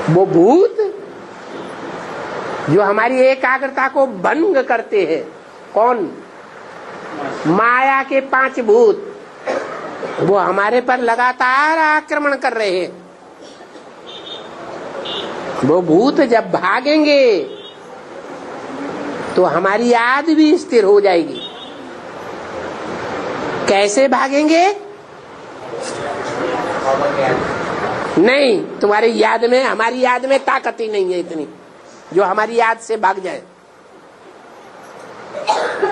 वो भूत जो हमारी एकाग्रता को भंग करते हैं, कौन? माया के 5 भूत, वो हमारे पर लगातार आक्रमण कर रहे हैं। वो भूत जब भागेंगे तो हमारी याद भी स्थिर हो जाएगी। कैसे भागेंगे? नहीं, तुम्हारी याद में, हमारी याद में ताकत ही नहीं है इतनी जो हमारी याद से भाग जाए।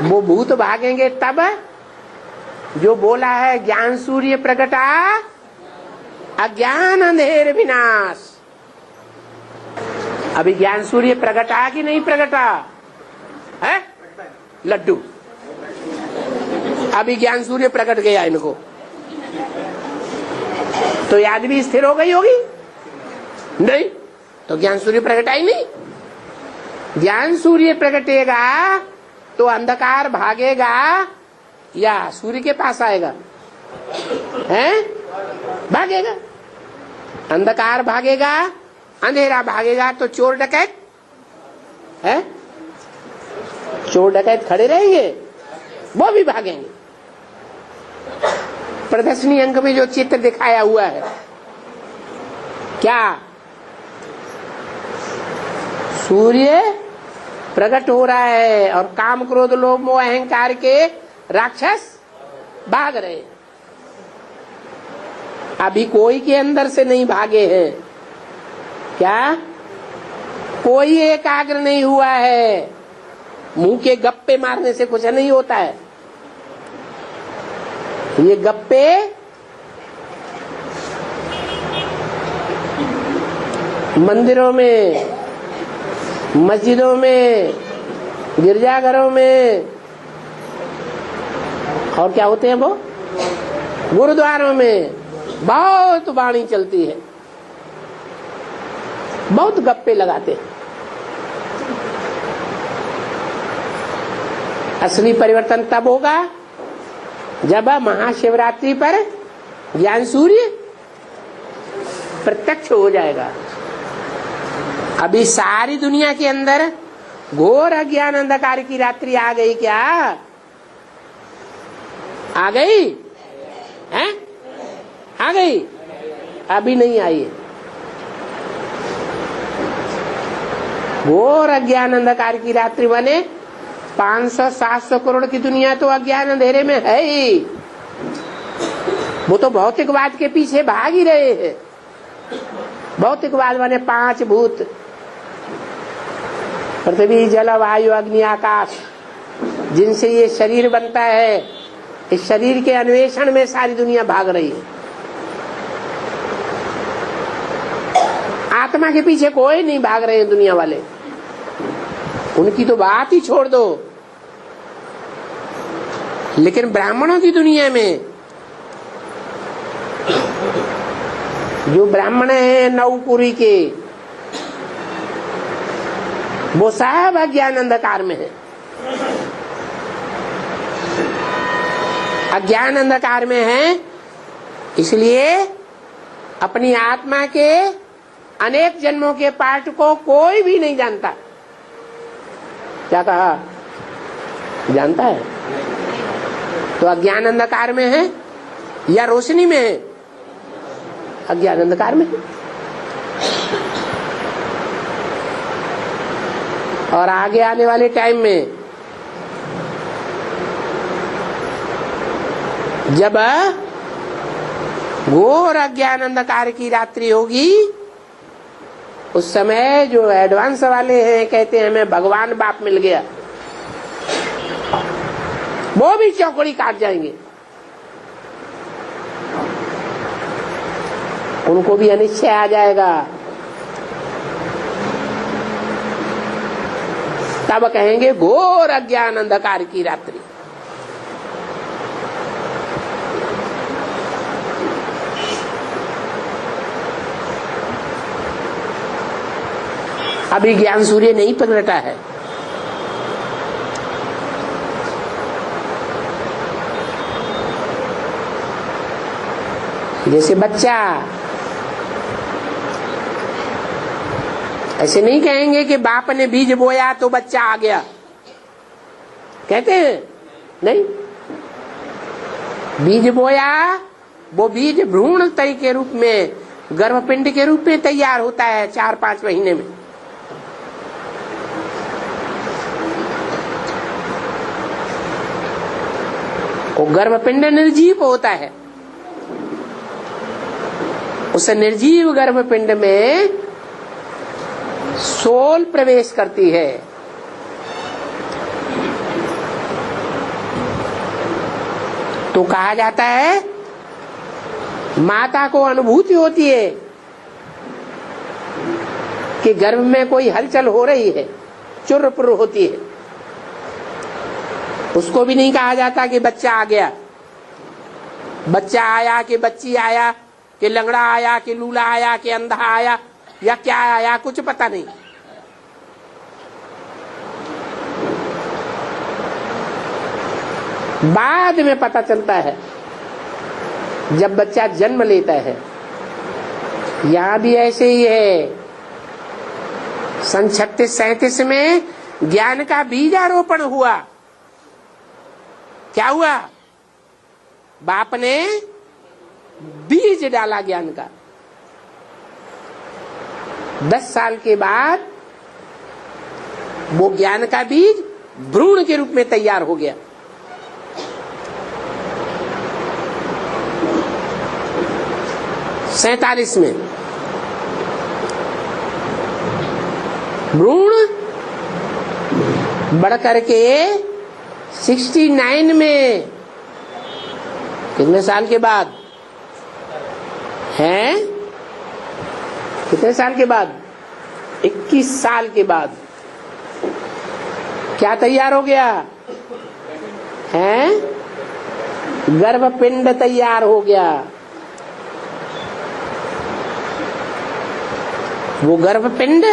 वो भूत भागेंगे तब जो बोला है, ज्ञान सूर्य प्रगटा अज्ञान अंधेर विनाश। अभी ज्ञान सूर्य प्रगटा कि नहीं प्रगटा है? लड्डू, अभी ज्ञान सूर्य प्रकट गया इनको, तो याद भी स्थिर हो गई होगी? नहीं, तो ज्ञान सूर्य प्रकटा ही नहीं। ज्ञान सूर्य प्रकटेगा तो अंधकार भागेगा या सूर्य के पास आएगा? हैं? भागेगा। अंधकार भागेगा, अंधेरा भागेगा, तो चोर डकैत है, चोर डकैत खड़े रहेंगे, वो भी भागेंगे। प्रदर्शनी अंक में जो चित्र दिखाया हुआ है, क्या सूर्य प्रकट हो रहा है और काम क्रोध लोभ मोह अहंकार के राक्षस भाग रहे हैं। अभी कोई के अंदर से नहीं भागे हैं, क्या कोई एकाग्र नहीं हुआ है। मुंह के गप्पे मारने से कुछ नहीं होता है। ये गप्पे मंदिरों में, मस्जिदों में, गिरजाघरों में, और क्या होते हैं वो, गुरुद्वारों में बहुत वाणी चलती है, बहुत गप्पे लगाते हैं। असली परिवर्तन तब होगा जब महाशिवरात्रि पर ज्ञान सूर्य प्रत्यक्ष हो जाएगा। अभी सारी दुनिया के अंदर घोर अज्ञान अंधकार की रात्रि आ गई। क्या आ गई है? आ गई? अभी नहीं आई है। घोर अज्ञान अंधकार की रात्रि बने 500-700 करोड़ की दुनिया तो अज्ञान अंधेरे में है ही। वो तो भौतिकवाद के पीछे भाग ही रहे हैं। भौतिकवाद माने 5 भूत, पृथ्वी जल वायु अग्नि आकाश, जिनसे ये शरीर बनता है। इस शरीर के अन्वेषण में सारी दुनिया भाग रही है। आत्मा के पीछे कोई नहीं भाग रहे हैं दुनिया वाले, उनकी तो बात ही छोड़ दो। लेकिन ब्राह्मणों की दुनिया में जो ब्राह्मण हैं नवपुरी के, वो सब अज्ञान अंधकार में है। अज्ञान अंधकार में है, इसलिए अपनी आत्मा के अनेक जन्मों के पाठ को कोई भी नहीं जानता। क्या कहा? जानता है? तो अज्ञान अंधकार में है या रोशनी में है? अज्ञान अंधकार में है। और आगे आने वाले टाइम में जब घोर अज्ञान अंधकार की रात्रि होगी, उस समय जो एडवांस वाले हैं कहते हैं हमें भगवान बाप मिल गया, वो भी चौकड़ी काट जाएंगे। उनको भी अनिश्चय आ जाएगा। तब कहेंगे घोर अज्ञान अंधकार की रात्रि। अभी ज्ञान सूर्य नहीं प्रगटा है। जैसे बच्चा ऐसे नहीं कहेंगे कि बाप ने बीज बोया तो बच्चा आ गया, कहते हैं नहीं। बीज बोया, वो बीज भ्रूण तय के रूप में, गर्भपिंड के रूप में तैयार होता है 4-5 महीने में। वो गर्भपिंड निर्जीव होता है। उस निर्जीव गर्भपिंड में सोल प्रवेश करती है। तो कहा जाता है माता को अनुभूति होती है कि गर्भ में कोई हलचल हो रही है, चुर्र-पुर्र होती है। उसको भी नहीं कहा जाता कि बच्चा आ गया। बच्चा आया कि बच्ची आया कि लंगड़ा आया कि लूला आया कि अंधा आया या क्या आया, कुछ पता नहीं। बाद में पता चलता है जब बच्चा जन्म लेता है। यहां भी ऐसे ही है। सन 36-37 में ज्ञान का बीजारोपण हुआ। क्या हुआ? बाप ने बीज डाला ज्ञान का। 10 साल के बाद वो ज्ञान का बीज भ्रूण के रूप में तैयार हो गया। सैतालीस में भ्रूण बढ़ करके 69 में, कितने साल के बाद हैं? कितने साल के बाद? 21 साल के बाद क्या तैयार हो गया है? गर्भपिंड तैयार हो गया। वो गर्भपिंड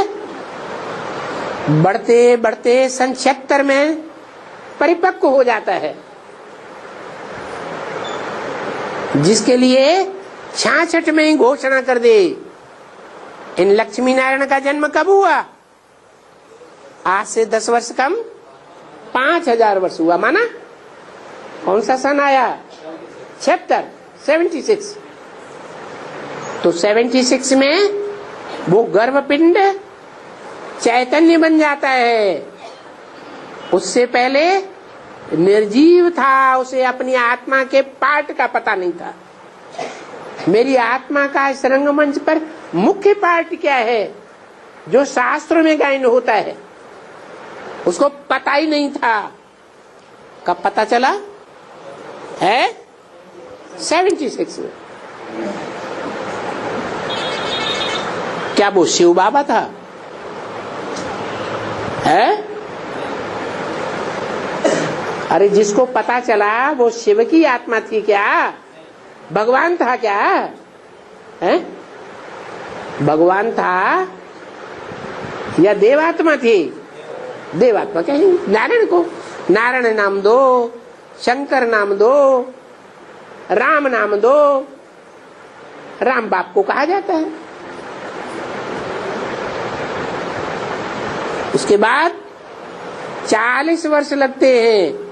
बढ़ते बढ़ते सन 76 में परिपक्व हो जाता है, जिसके लिए 66 में ही घोषणा कर दे। इन लक्ष्मी नारायण का जन्म कब हुआ? आज से 10 वर्ष कम 5000 वर्ष हुआ। माना कौन सा सन आया? 76। तो 76 में वो गर्भपिंड चैतन्य बन जाता है। उससे पहले निर्जीव था, उसे अपनी आत्मा के पार्ट का पता नहीं था। मेरी आत्मा का इस रंगमंच पर मुख्य पार्ट क्या है, जो शास्त्रों में गायन होता है, उसको पता ही नहीं था। कब पता चला है? 76 में। क्या वो शिव बाबा था? है? अरे जिसको पता चला वो शिव की आत्मा थी क्या? भगवान था क्या? है? भगवान था या देवात्मा थी? देवात्मा कहेंगे नारायण को। नारायण नाम दो, शंकर नाम दो, राम नाम दो। राम बाप को कहा जाता है। उसके बाद 40 वर्ष लगते हैं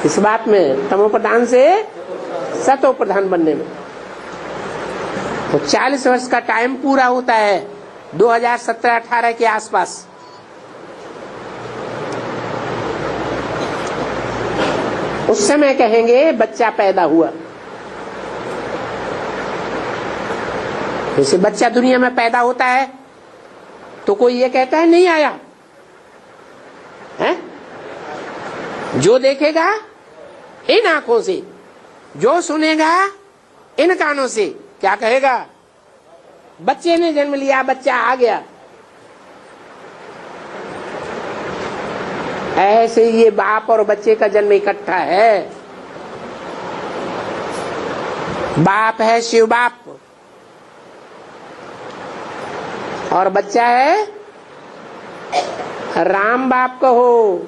इस बात में, तमो प्रधान से सतो प्रधान बनने में। तो 40 वर्ष का टाइम पूरा होता है 2017-18 के आसपास। उस समय कहेंगे बच्चा पैदा हुआ। जैसे बच्चा दुनिया में पैदा होता है तो कोई ये कहता है नहीं आया है? जो देखेगा इन आंखों से, जो सुनेगा इन कानों से, क्या कहेगा? बच्चे ने जन्म लिया, बच्चा आ गया। ऐसे ये बाप और बच्चे का जन्म इकट्ठा है। बाप है शिव बाप और बच्चा है राम बाप कहो।